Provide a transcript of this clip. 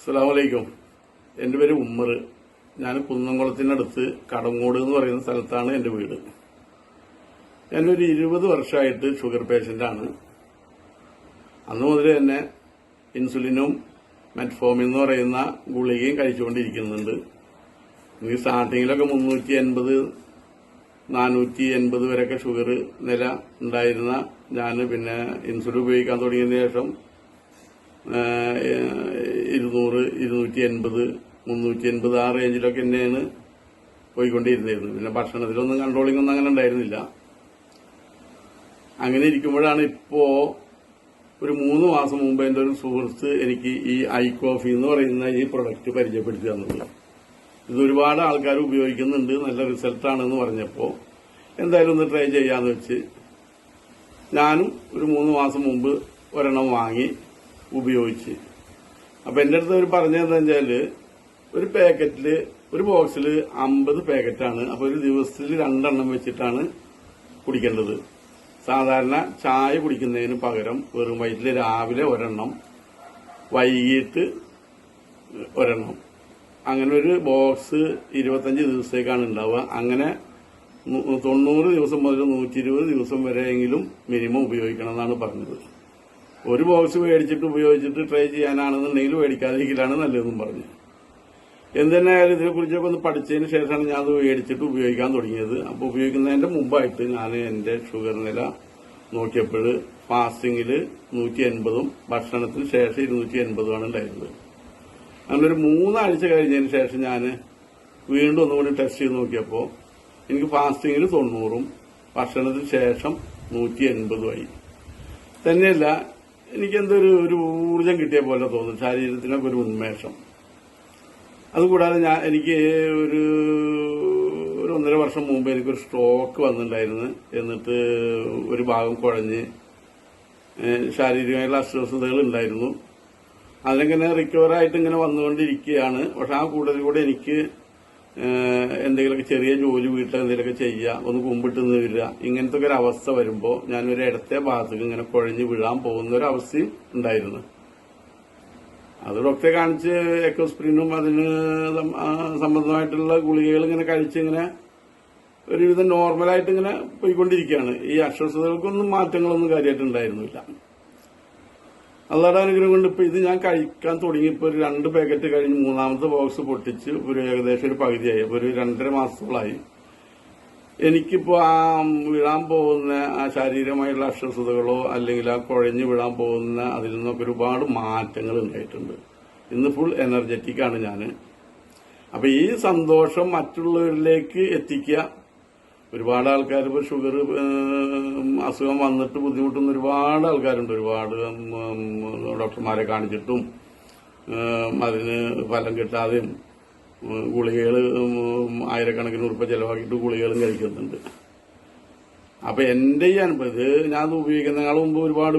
അസ്സലാമലൈക്കും. എൻ്റെ പേര് ഉമ്മർ. ഞാൻ കുന്നംകുളത്തിനടുത്ത് കടങ്ങോട് എന്ന് പറയുന്ന സ്ഥലത്താണ് എൻ്റെ വീട്. ഞാനൊരു 20 വർഷമായിട്ട് ഷുഗർ പേഷ്യൻ്റാണ്. അന്ന് മുതൽ തന്നെ ഇൻസുലിനും മെറ്റ്ഫോമിൻ എന്ന് പറയുന്ന ഗുളികയും കഴിച്ചുകൊണ്ടിരിക്കുന്നുണ്ട്. എനിക്ക് സ്റ്റാർട്ടിങ്ങിലൊക്കെ 380, 480 വരെയൊക്കെ ഷുഗർ നില ഉണ്ടായിരുന്ന ഞാൻ പിന്നെ ഇൻസുലിൻ ഉപയോഗിക്കാൻ തുടങ്ങിയതിന് ശേഷം 200, 280, 380 ആ റേഞ്ചിലൊക്കെ തന്നെയാണ് പോയിക്കൊണ്ടിരുന്നിരുന്നത്. പിന്നെ ഭക്ഷണത്തിലൊന്നും കൺട്രോളിംഗ് ഒന്നും അങ്ങനെ ഉണ്ടായിരുന്നില്ല. അങ്ങനെ ഇരിക്കുമ്പോഴാണ് ഇപ്പോ ഒരു 3 മാസം മുമ്പ് എൻ്റെ ഒരു സുഹൃത്ത് എനിക്ക് ഈ ഐ കോഫി എന്ന് പറയുന്ന ഈ പ്രൊഡക്റ്റ് പരിചയപ്പെടുത്തി തന്നത്. ഇത് ഒരുപാട് ആൾക്കാർ ഉപയോഗിക്കുന്നുണ്ട്, നല്ല റിസൾട്ടാണെന്ന് പറഞ്ഞപ്പോൾ എന്തായാലും ഒന്ന് ട്രൈ ചെയ്യാന്ന് വെച്ച് ഞാനും ഒരു 3 മാസം മുമ്പ് ഒരെണ്ണം വാങ്ങി ഉപയോഗിച്ച്. അപ്പൊ എന്റെ അടുത്ത് അവർ പറഞ്ഞതെന്താ വെച്ചാല് ഒരു പാക്കറ്റില്, ഒരു ബോക്സിൽ 50 പാക്കറ്റാണ്. അപ്പൊ ഒരു ദിവസത്തിൽ 2 എണ്ണം വെച്ചിട്ടാണ് കുടിക്കേണ്ടത്. സാധാരണ ചായ കുടിക്കുന്നതിന് പകരം വെറും വയറ്റില് രാവിലെ ഒരെണ്ണം, വൈകിട്ട് ഒരെണ്ണം, അങ്ങനെ ഒരു ബോക്സ് 25 ദിവസത്തേക്കാണ് ഉണ്ടാവുക. അങ്ങനെ 90 ദിവസം മുതൽ 120 ദിവസം വരെയെങ്കിലും മിനിമം ഉപയോഗിക്കണം എന്നാണ് പറഞ്ഞത്. ഒരു ബോക്സ് മേടിച്ചിട്ട് ഉപയോഗിച്ചിട്ട് ട്രൈ ചെയ്യാനാണെന്നുണ്ടെങ്കിൽ മേടിക്കാതിരിക്കലാണ് നല്ലതെന്നും പറഞ്ഞു. എന്തെന്നായാലും ഇതിനെക്കുറിച്ചൊക്കെ ഒന്ന് പഠിച്ചതിന് ശേഷമാണ് ഞാൻ അത് മേടിച്ചിട്ട് ഉപയോഗിക്കാൻ തുടങ്ങിയത്. അപ്പോൾ ഉപയോഗിക്കുന്നതിന്റെ മുമ്പായിട്ട് ഞാൻ എന്റെ ഷുഗർ നില നോക്കിയപ്പോൾ ഫാസ്റ്റിംഗിൽ 180ഉം ഭക്ഷണത്തിന് ശേഷം 280ഉമാണ് ഉണ്ടായിരുന്നത്. അങ്ങനെ ഒരു 3 ആഴ്ച കഴിഞ്ഞതിന് ശേഷം ഞാൻ വീണ്ടും ഒന്നുകൂടി ടെസ്റ്റ് ചെയ്ത് നോക്കിയപ്പോൾ എനിക്ക് ഫാസ്റ്റിംഗിൽ 90ഉം ഭക്ഷണത്തിന് ശേഷം 180ഉമായി. തന്നെയല്ല, എനിക്കെന്തോ ഒരു ഊർജം കിട്ടിയ പോലെ തോന്നും, ശരീരത്തിനൊക്കെ ഒരു ഉന്മേഷം. അതുകൂടാതെ എനിക്ക് ഒരു 1.5 വർഷം മുമ്പ് എനിക്കൊരു സ്ട്രോക്ക് വന്നിട്ടുണ്ടായിരുന്നു. എന്നിട്ട് ഒരു ഭാഗം കുഴഞ്ഞ് ശാരീരികമായിട്ടുള്ള അസ്വസ്ഥതകൾ ഉണ്ടായിരുന്നു. അതിലിങ്ങനെ റിക്കവർ ആയിട്ട് ഇങ്ങനെ വന്നുകൊണ്ടിരിക്കുകയാണ്. പക്ഷെ ആ കൂടെ എനിക്ക് എന്തെങ്കിലുമൊക്കെ ചെറിയ ജോലി വീട്ടിൽ എന്തെങ്കിലുമൊക്കെ ചെയ്യുക, ഒന്ന് കുമ്പിട്ട് വരിക, ഇങ്ങനത്തെ ഒരു അവസ്ഥ വരുമ്പോൾ ഞാനൊരു ഇടത്തെ ഭാഗത്തേക്ക് ഇങ്ങനെ കുഴഞ്ഞു വീഴാൻ പോകുന്ന ഒരു അവസ്ഥയും ഉണ്ടായിരുന്നു. അത് ഡോക്ടറെ കാണിച്ച് എക്കോസ്പ്രിനും അതിന് സംബന്ധമായിട്ടുള്ള ഗുളികകൾ ഇങ്ങനെ കഴിച്ച് ഇങ്ങനെ ഒരുവിധം നോർമലായിട്ട് ഇങ്ങനെ പോയിക്കൊണ്ടിരിക്കുകയാണ്. ഈ അസ്വസ്ഥതകൾക്കൊന്നും മാറ്റങ്ങളൊന്നും കാര്യമായിട്ട് ഉണ്ടായിരുന്നില്ല. അല്ലാതെ അനുഗ്രഹം കൊണ്ട് ഇപ്പൊ ഇത് ഞാൻ കഴിക്കാൻ തുടങ്ങിയപ്പോ ഒരു 2 പാക്കറ്റ് കഴിഞ്ഞ് 3ാമത്തെ ബോക്സ് പൊട്ടിച്ച് ഒരു ഏകദേശം ഒരു പകുതിയായി. അപ്പൊ ഒരു 2.5 മാസത്തോളായി. എനിക്കിപ്പോ ആ വീഴാൻ പോകുന്ന ആ ശാരീരികമായിട്ടുള്ള അസ്വസ്ഥതകളോ അല്ലെങ്കിൽ ആ കുഴഞ്ഞു വീഴാൻ പോകുന്ന അതിൽ നിന്നൊക്കെ ഒരുപാട് മാറ്റങ്ങൾ ഉണ്ടായിട്ടുണ്ട്. ഇന്ന് ഫുൾ എനർജറ്റിക് ആണ് ഞാൻ. അപ്പൊ ഈ സന്തോഷം മറ്റുള്ളവരിലേക്ക് എത്തിക്കുക. ഒരുപാട് ആൾക്കാർ ഇപ്പോൾ ഷുഗർ അസുഖം വന്നിട്ട് ബുദ്ധിമുട്ടുന്ന ഒരുപാട് ആൾക്കാരുണ്ട്. ഒരുപാട് ഡോക്ടർമാരെ കാണിച്ചിട്ടും അതിന് ഫലം കിട്ടാതെയും ഗുളികകൾ ആയിരക്കണക്കിന് ഉറുപ്പ ചെലവാക്കിയിട്ട് ഗുളികകളും കഴിക്കുന്നുണ്ട്. അപ്പൊ എന്റെ ഈ അനുഭവം, ഇത് ഞാൻ ഉപയോഗിക്കുന്നതിനേക്കാൾ മുമ്പ് ഒരുപാട്